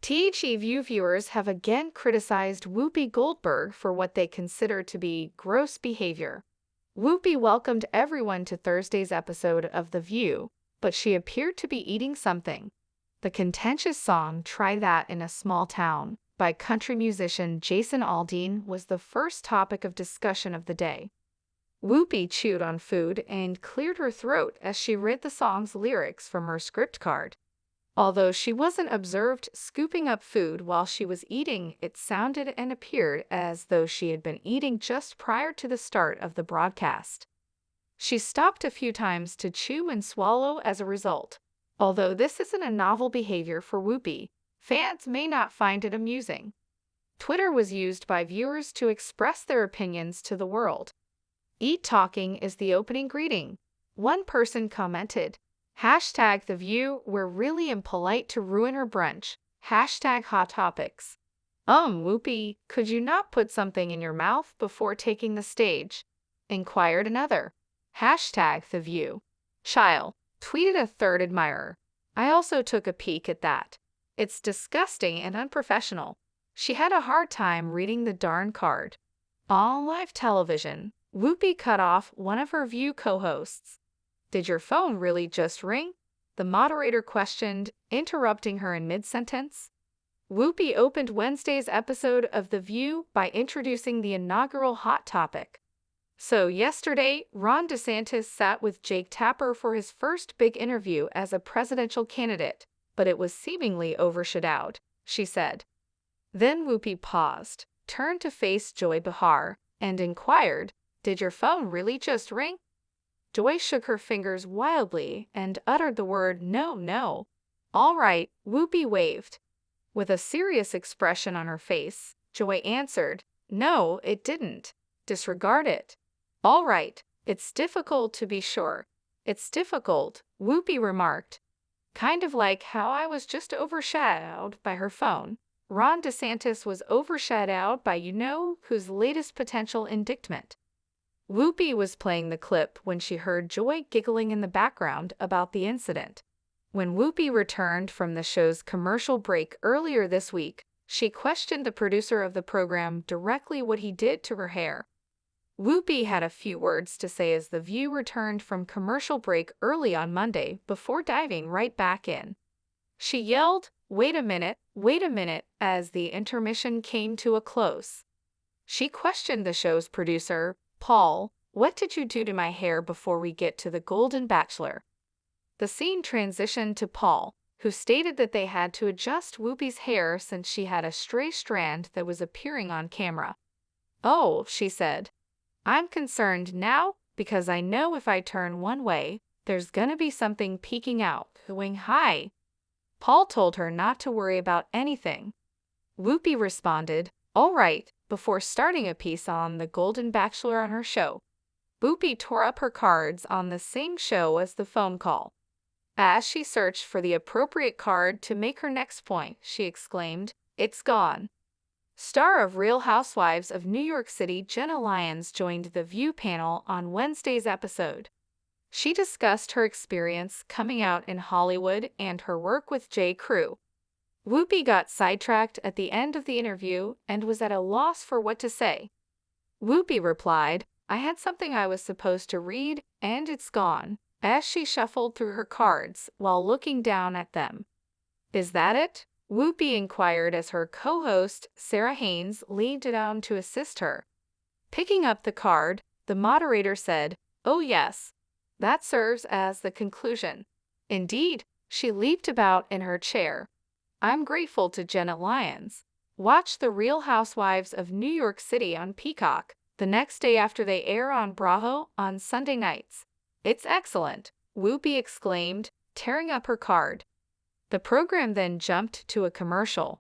THE View viewers have again criticized Whoopi Goldberg for what they consider to be gross behavior. Whoopi welcomed everyone to Thursday's episode of The View, but she appeared to be eating something. The contentious song "Try That in a Small Town" by country musician Jason Aldean was the first topic of discussion of the day. Whoopi chewed on food and cleared her throat as she read the song's lyrics from her script card. Although she wasn't observed scooping up food while she was eating, it sounded and appeared as though she had been eating just prior to the start of the broadcast. She stopped a few times to chew and swallow as a result. Although this isn't a novel behavior for Whoopi, fans may not find it amusing. Twitter was used by viewers to express their opinions to the world. "Eat talking is the opening greeting," one person commented. #The View, we're really impolite to ruin her brunch. #Hot Topics. Whoopi, could you not put something in your mouth before taking the stage? Inquired another. #The View. Child, tweeted a third admirer. I also took a peek at that. It's disgusting and unprofessional. She had a hard time reading the darn card. On live television, Whoopi cut off one of her View co-hosts. "Did your phone really just ring?" the moderator questioned, interrupting her in mid-sentence. Whoopi opened Wednesday's episode of The View by introducing the inaugural hot topic. So yesterday, Ron DeSantis sat with Jake Tapper for his first big interview as a presidential candidate, but it was seemingly overshadowed, she said. Then Whoopi paused, turned to face Joy Behar, and inquired, "Did your phone really just ring?" Joy shook her fingers wildly and uttered the word "no, no." "All right," Whoopi waved. With a serious expression on her face, Joy answered, "No, it didn't. Disregard it." "All right, it's difficult to be sure. It's difficult," Whoopi remarked. "Kind of like how I was just overshadowed by her phone. Ron DeSantis was overshadowed by you-know-who's latest potential indictment." Whoopi was playing the clip when she heard Joy giggling in the background about the incident. When Whoopi returned from the show's commercial break earlier this week, she questioned the producer of the program directly what he did to her hair. Whoopi had a few words to say as The View returned from commercial break early on Monday before diving right back in. She yelled, wait a minute," as the intermission came to a close. She questioned the show's producer, Paul, "What did you do to my hair before we get to the Golden Bachelor?" The scene transitioned to Paul, who stated that they had to adjust Whoopi's hair since she had a stray strand that was appearing on camera. "Oh," she said, "I'm concerned now because I know if I turn one way, there's gonna be something peeking out, going high." Paul told her not to worry about anything. Whoopi responded, "All right," before starting a piece on the Golden Bachelor on her show. Whoopi tore up her cards on the same show as the phone call. As she searched for the appropriate card to make her next point, she exclaimed, "It's gone." Star of Real Housewives of New York City Jenna Lyons joined the View panel on Wednesday's episode. She discussed her experience coming out in Hollywood and her work with J. Crew. Whoopi got sidetracked at the end of the interview and was at a loss for what to say. Whoopi replied, "I had something I was supposed to read, and it's gone," as she shuffled through her cards while looking down at them. "Is that it?" Whoopi inquired as her co-host, Sarah Haynes, leaned down to assist her. Picking up the card, the moderator said, "Oh yes, that serves as the conclusion." Indeed, she leaped about in her chair. "I'm grateful to Jenna Lyons. Watch The Real Housewives of New York City on Peacock the next day after they air on Bravo on Sunday nights. It's excellent," Whoopi exclaimed, tearing up her card. The program then jumped to a commercial.